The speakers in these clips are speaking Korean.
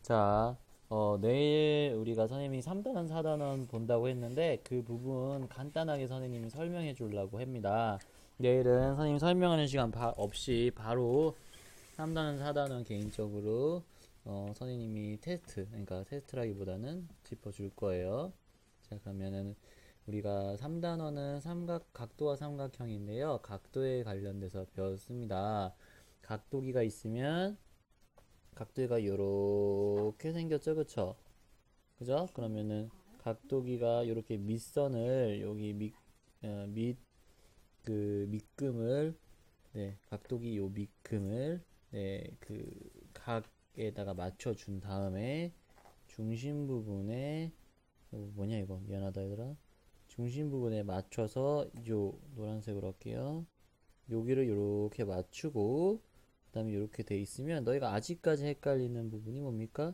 자, 내일 우리가 선생님이 3단원, 4단원 본다고 했는데 그 부분 간단하게 선생님이 설명해 주려고 합니다. 내일은 선생님 설명하는 시간 없이 바로 3단원, 4단원 개인적으로 선생님이 테스트, 그러니까 테스트라기보다는 짚어줄 거예요. 자, 그러면은 우리가 3단원은 각도와 삼각형인데요. 각도에 관련돼서 배웠습니다. 각도기가 있으면 각도기가 요렇게 생겼죠, 그쵸? 그죠? 그러면은 각도기가 요렇게 밑선을 여기 밑금을, 네, 각도기 요 밑금을, 네, 그 각에다가 맞춰준 다음에 중심 부분에 뭐냐 이거 미안하다 얘들아. 중심 부분에 맞춰서 요 노란색으로 할게요. 여기를 요렇게 맞추고 그다음에 이렇게 돼 있으면 너희가 아직까지 헷갈리는 부분이 뭡니까?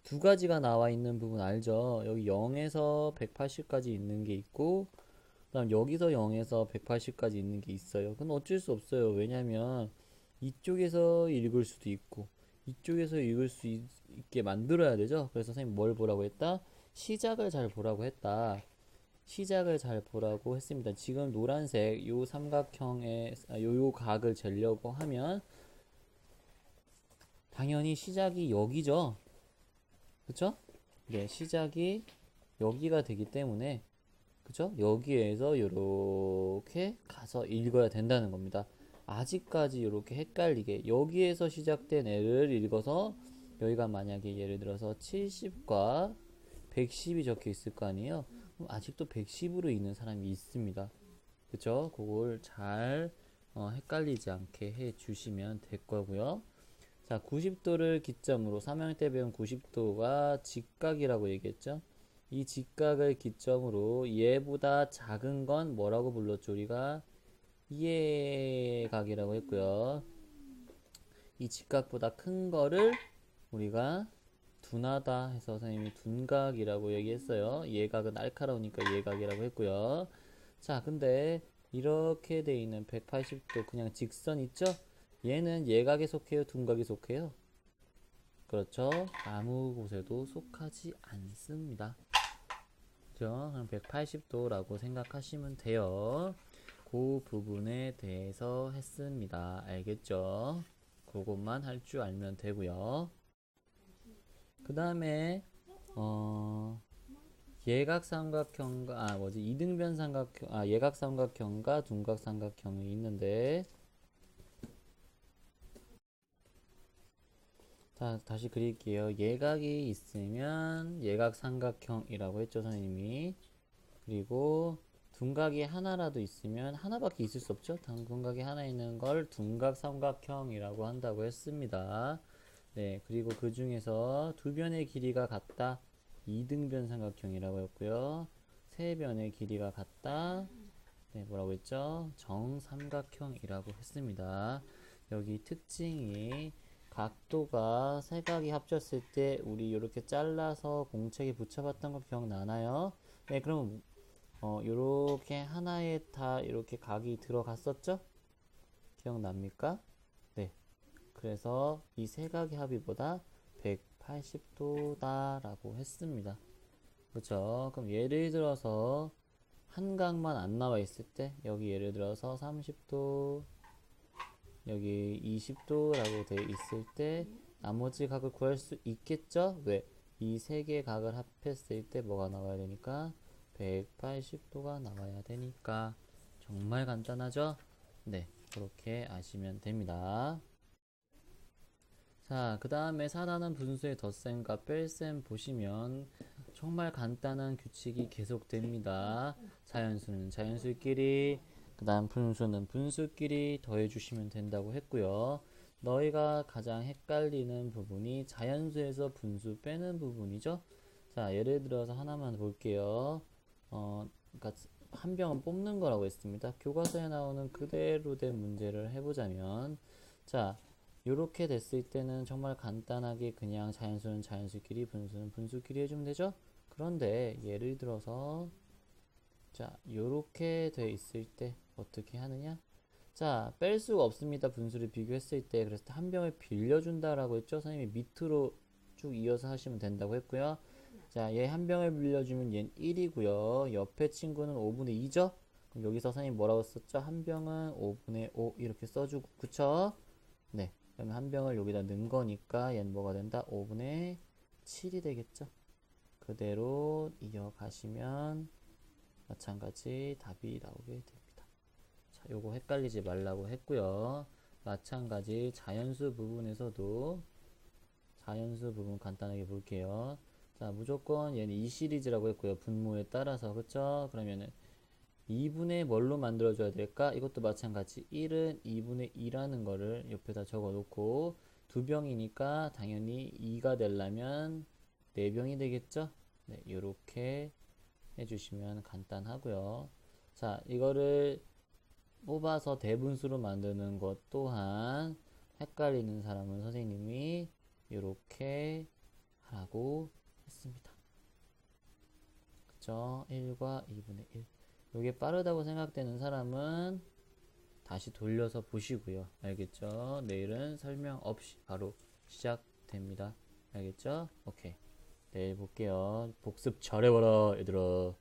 두 가지가 나와 있는 부분 알죠? 여기 0에서 180까지 있는 게 있고 그다음 여기서 0에서 180까지 있는 게 있어요. 그건 어쩔 수 없어요. 왜냐면 이쪽에서 읽을 수도 있고 이쪽에서 읽을 수 있게 만들어야 되죠. 그래서 선생님 뭘 보라고 했다? 시작을 잘 보라고 했다. 시작을 잘 보라고 했습니다. 지금 노란색 요 삼각형의 요 각을 재려고 하면 당연히 시작이 여기죠. 그쵸? 네, 시작이 여기가 되기 때문에 그쵸? 여기에서 이렇게 가서 읽어야 된다는 겁니다. 아직까지 이렇게 헷갈리게 여기에서 시작된 애를 읽어서 여기가 만약에 예를 들어서 70과 110이 적혀 있을 거 아니에요? 그럼 아직도 110으로 읽는 사람이 있습니다. 그쵸? 그걸 잘 헷갈리지 않게 해 주시면 될 거고요. 자, 90도를 기점으로 3학년 때 배운 90도가 직각이라고 얘기했죠. 이 직각을 기점으로 얘보다 작은 건 뭐라고 불렀죠? 우리가 이해각이라고 했고요. 이 직각보다 큰 거를 우리가 둔하다 해서 선생님이 둔각이라고 얘기했어요. 얘각은 날카로우니까 얘각이라고 했고요. 자, 근데 이렇게 돼 있는 180도 그냥 직선 있죠? 얘는 예각에 속해요? 둔각에 속해요? 그렇죠. 아무 곳에도 속하지 않습니다. 그죠? 그럼 180도라고 생각하시면 돼요. 그 부분에 대해서 했습니다. 알겠죠? 그것만 할 줄 알면 되고요. 그 다음에 어, 이등변 삼각형, 예각 삼각형과 둔각 삼각형이 있는데 자, 다시 그릴게요. 예각이 있으면 예각 삼각형이라고 했죠, 선생님이. 그리고 둔각이 하나라도 있으면 하나밖에 있을 수 없죠. 둔각이 하나 있는 걸 둔각 삼각형이라고 한다고 했습니다. 네, 그리고 그 중에서 두 변의 길이가 같다. 이등변 삼각형이라고 했고요. 세 변의 길이가 같다. 네, 뭐라고 했죠? 정삼각형이라고 했습니다. 여기 특징이 각도가 세 각이 합쳤을 때 우리 이렇게 잘라서 공책에 붙여봤던 거 기억나나요? 네, 그럼 요렇게 하나에 다 이렇게 각이 들어갔었죠? 기억납니까? 네. 그래서 이 세 각의 합의보다 180도다라고 했습니다. 그렇죠? 그럼 예를 들어서 한 각만 안 나와 있을 때 여기 예를 들어서 30도 여기 20도라고 돼 있을 때 나머지 각을 구할 수 있겠죠? 왜? 이 세 개의 각을 합했을 때 뭐가 나와야 되니까 180도가 나와야 되니까 정말 간단하죠? 네, 그렇게 아시면 됩니다. 자, 그 다음에 4단원 분수의 덧셈과 뺄셈 보시면 정말 간단한 규칙이 계속됩니다. 자연수는 자연수끼리, 그 다음 분수는 분수끼리 더해주시면 된다고 했고요. 너희가 가장 헷갈리는 부분이 자연수에서 분수 빼는 부분이죠. 자, 예를 들어서 하나만 볼게요. 그러니까 한 병은 뽑는 거라고 했습니다. 교과서에 나오는 그대로 된 문제를 해보자면, 자, 이렇게 됐을 때는 정말 간단하게 그냥 자연수는 자연수끼리 분수는 분수끼리 해주면 되죠. 그런데 예를 들어서 자 이렇게 돼 있을 때 어떻게 하느냐, 자, 뺄 수가 없습니다. 분수를 비교했을 때. 그래서 한 병을 빌려준다라고 했죠. 선생님이 밑으로 쭉 이어서 하시면 된다고 했고요. 자, 얘 한 병을 빌려주면 얘는 1이고요. 옆에 친구는 5분의 2죠? 그럼 여기서 선생님 뭐라고 썼죠? 한 병은 5분의 5 이렇게 써주고, 그쵸? 네. 그러면 한 병을 여기다 넣은 거니까 얘는 뭐가 된다? 5분의 7이 되겠죠? 그대로 이어가시면 마찬가지 답이 나오게 됩니다. 자, 요거 헷갈리지 말라고 했고요. 마찬가지 자연수 부분 간단하게 볼게요. 자, 무조건 얘는 이 시리즈라고 했고요. 분모에 따라서. 그쵸? 그러면은 2분의 뭘로 만들어줘야 될까? 이것도 마찬가지. 1은 2분의 2라는 거를 옆에다 적어 놓고, 두 병이니까 당연히 2가 되려면 4병이 되겠죠? 네, 요렇게 해주시면 간단하고요. 자, 이거를 뽑아서 대분수로 만드는 것 또한 헷갈리는 사람은 선생님이 이렇게 하라고 했습니다. 그쵸? 1과 2분의 1. 이게 빠르다고 생각되는 사람은 다시 돌려서 보시고요. 알겠죠? 내일은 설명 없이 바로 시작됩니다. 알겠죠? 오케이. 내일 볼게요. 복습 잘해봐라, 얘들아.